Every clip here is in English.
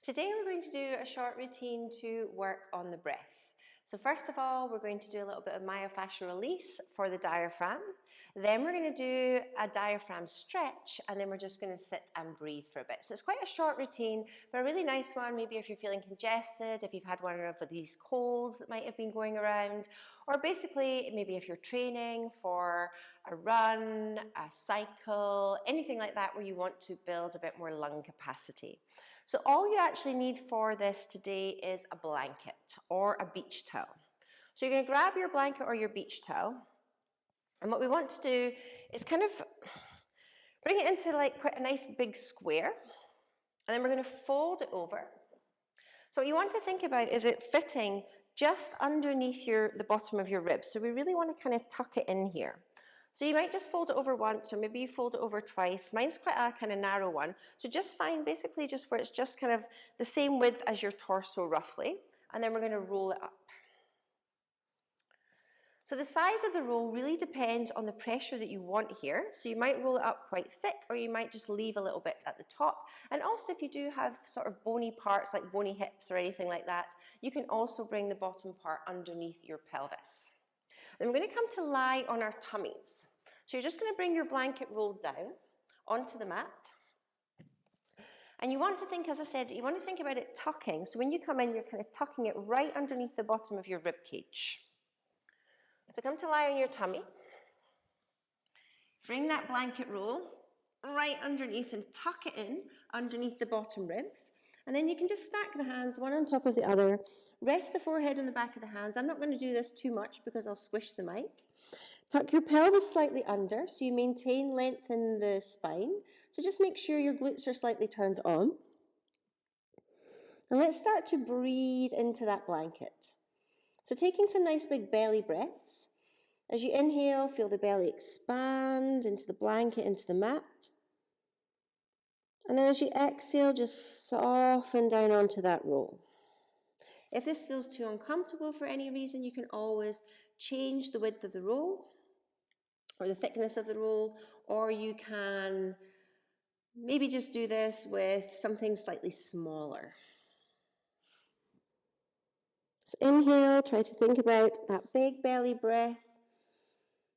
Today we're going to do a short routine to work on the breath. So first of all, we're going to do a little bit of myofascial release for the diaphragm. Then we're going to do a diaphragm stretch, and then we're just going to sit and breathe for a bit. So it's quite a short routine, but a really nice one, maybe if you're feeling congested, if you've had one of these colds that might have been going around, or basically maybe if you're training for a run, a cycle, anything like that where you want to build a bit more lung capacity. So all you actually need for this today is a blanket or a beach towel. So you're going to grab your blanket or your beach towel, and what we want to do is kind of bring it into like quite a nice big square, and then we're going to fold it over. So what you want to think about is it fitting just underneath the bottom of your ribs. So we really want to kind of tuck it in here. So you might just fold it over once, or maybe you fold it over twice. Mine's quite a kind of narrow one. So just find basically just where it's just kind of the same width as your torso roughly. And then we're going to roll it up. So the size of the roll really depends on the pressure that you want here. So you might roll it up quite thick, or you might just leave a little bit at the top. And also if you do have sort of bony parts like bony hips or anything like that, you can also bring the bottom part underneath your pelvis. Then we're going to come to lie on our tummies. So you're just going to bring your blanket rolled down onto the mat. And you want to think, as I said, you want to think about it tucking. So when you come in, you're kind of tucking it right underneath the bottom of your rib cage. So come to lie on your tummy. Bring that blanket roll right underneath and tuck it in underneath the bottom ribs. And then you can just stack the hands one on top of the other. Rest the forehead on the back of the hands. I'm not going to do this too much because I'll squish the mic. Tuck your pelvis slightly under so you maintain length in the spine. So just make sure your glutes are slightly turned on. And let's start to breathe into that blanket. So taking some nice big belly breaths. As you inhale, feel the belly expand into the blanket, into the mat. And then as you exhale, just soften down onto that roll. If this feels too uncomfortable for any reason, you can always change the width of the roll or the thickness of the roll, or you can maybe just do this with something slightly smaller. So inhale, try to think about that big belly breath,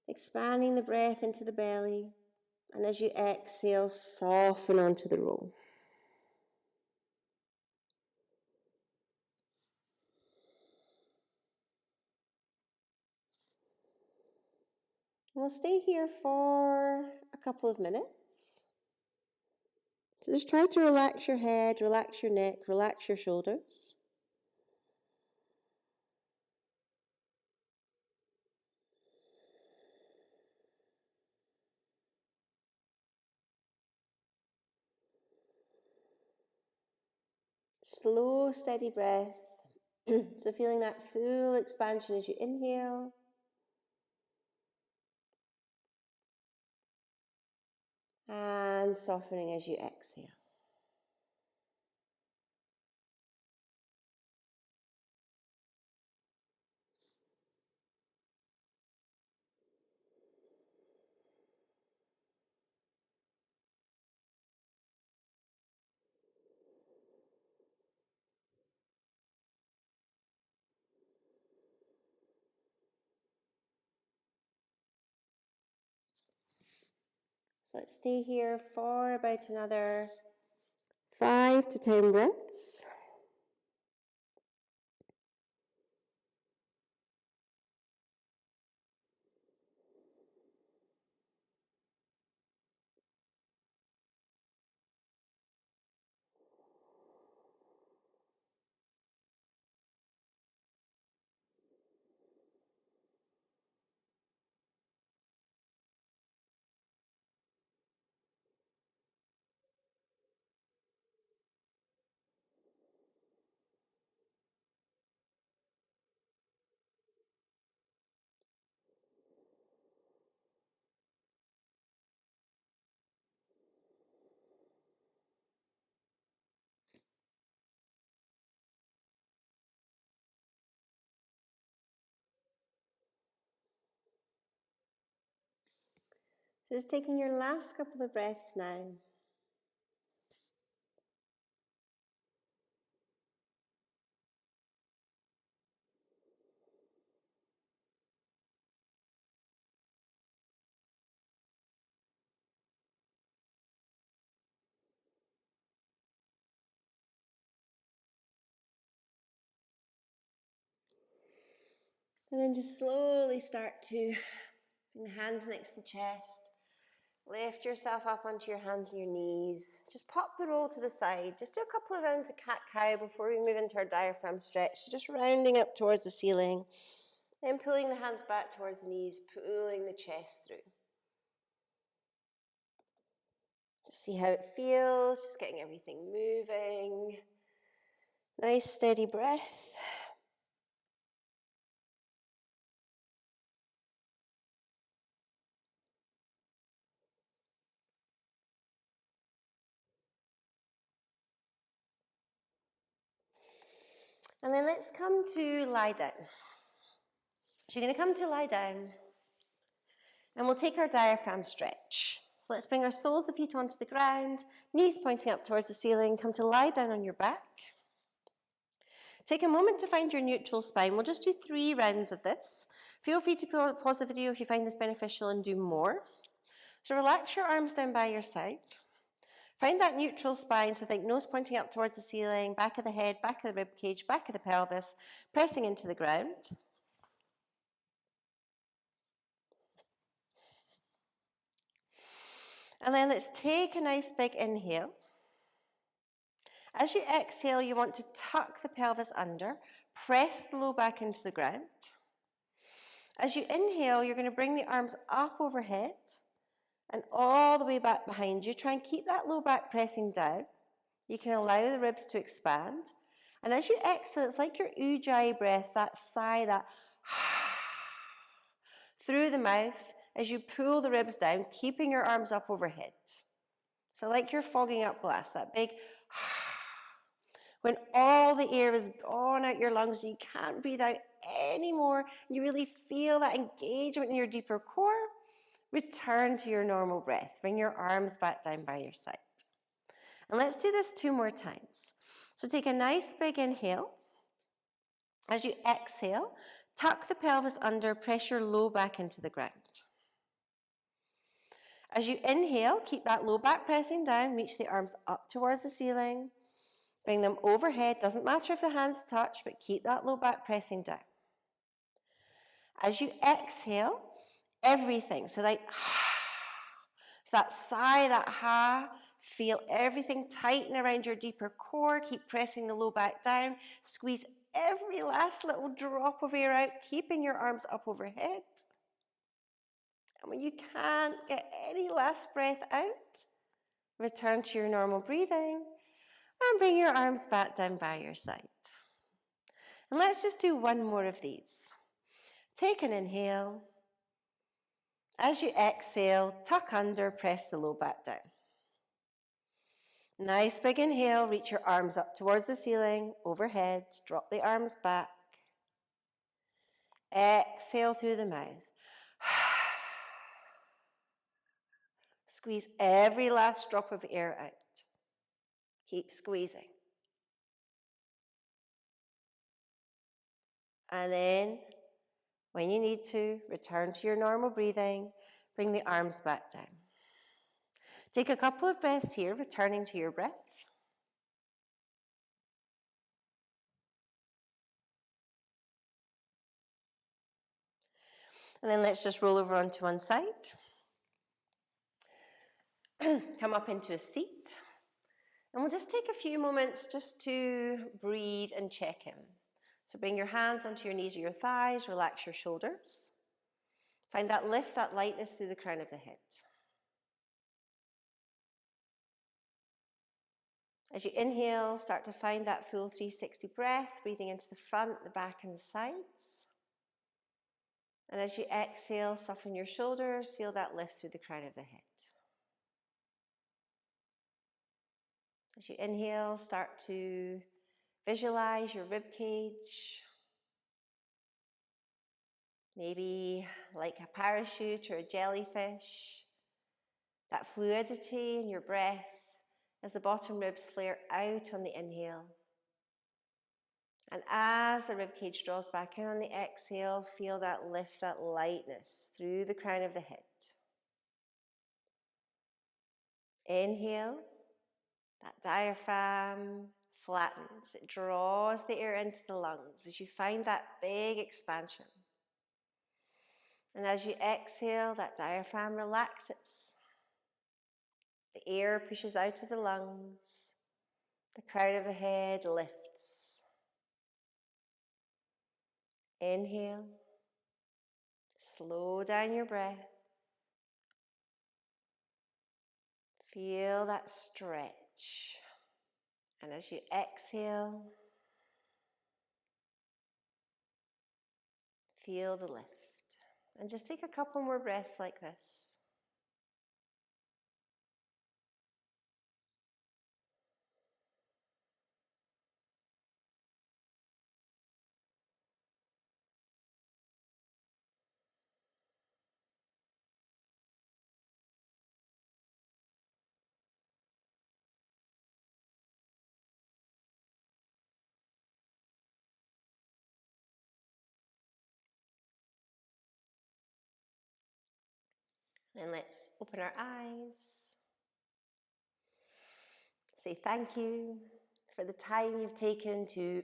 expanding the breath into the belly. And as you exhale, soften onto the roll. We'll stay here for a couple of minutes. So just try to relax your head, relax your neck, relax your shoulders. Slow, steady breath. So feeling that full expansion as you inhale. And softening as you exhale. So let's stay here for about another 5 to 10 breaths. So just taking your last couple of breaths now. And then just slowly start to bring the hands next to the chest. Lift yourself up onto your hands and your knees. Just pop the roll to the side. Just do a couple of rounds of cat-cow before we move into our diaphragm stretch. So just rounding up towards the ceiling. Then pulling the hands back towards the knees, pulling the chest through. Just see how it feels, just getting everything moving. Nice steady breath. And then let's come to lie down. So you're going to come to lie down, and we'll take our diaphragm stretch. So let's bring our soles of the feet onto the ground, knees pointing up towards the ceiling. Come to lie down on your back. Take a moment to find your neutral spine. We'll just do 3 rounds of this. Feel free to pause the video if you find this beneficial and do more. So relax your arms down by your side. Find that neutral spine, so think nose pointing up towards the ceiling, back of the head, back of the rib cage, back of the pelvis, pressing into the ground. And then let's take a nice big inhale. As you exhale, you want to tuck the pelvis under, press the low back into the ground. As you inhale, you're going to bring the arms up overhead and all the way back behind you. Try and keep that low back pressing down. You can allow the ribs to expand. And as you exhale, it's like your ujjayi breath, that sigh, that through the mouth as you pull the ribs down, keeping your arms up overhead. So like you're fogging up glass, that big when all the air is gone out your lungs, you can't breathe out anymore, you really feel that engagement in your deeper core, return to your normal breath. Bring your arms back down by your side. And let's do this 2 more times. So take a nice big inhale. As you exhale, tuck the pelvis under, press your low back into the ground. As you inhale, keep that low back pressing down, reach the arms up towards the ceiling, bring them overhead. Doesn't matter if the hands touch, but keep that low back pressing down. As you exhale, everything, so like so that sigh, that ha, feel everything tighten around your deeper core. Keep pressing the low back down. Squeeze every last little drop of air out, keeping your arms up overhead. And when you can't get any last breath out, return to your normal breathing and bring your arms back down by your side. And let's just do 1 more of these. Take an inhale. As you exhale, tuck under, press the low back down. Nice big inhale, reach your arms up towards the ceiling, overhead, drop the arms back. Exhale through the mouth. Squeeze every last drop of air out. Keep squeezing. And then, when you need to, return to your normal breathing. Bring the arms back down. Take a couple of breaths here, returning to your breath. And then let's just roll over onto one side. Come up into a seat. And we'll just take a few moments just to breathe and check in. So bring your hands onto your knees or your thighs, relax your shoulders. Find that lift, that lightness through the crown of the head. As you inhale, start to find that full 360 breath, breathing into the front, the back, and the sides. And as you exhale, soften your shoulders, feel that lift through the crown of the head. As you inhale, start to visualize your rib cage. Maybe like a parachute or a jellyfish. That fluidity in your breath as the bottom ribs flare out on the inhale. And as the rib cage draws back in on the exhale, feel that lift, that lightness through the crown of the head. Inhale, that diaphragm flattens. It draws the air into the lungs as you find that big expansion. And as you exhale, that diaphragm relaxes. The air pushes out of the lungs. The crown of the head lifts. Inhale. Slow down your breath. Feel that stretch. And as you exhale, feel the lift. And just take a couple more breaths like this. Then let's open our eyes. Say thank you for the time you've taken to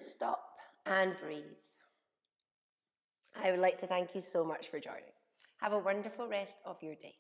stop and breathe. I would like to thank you so much for joining. Have a wonderful rest of your day.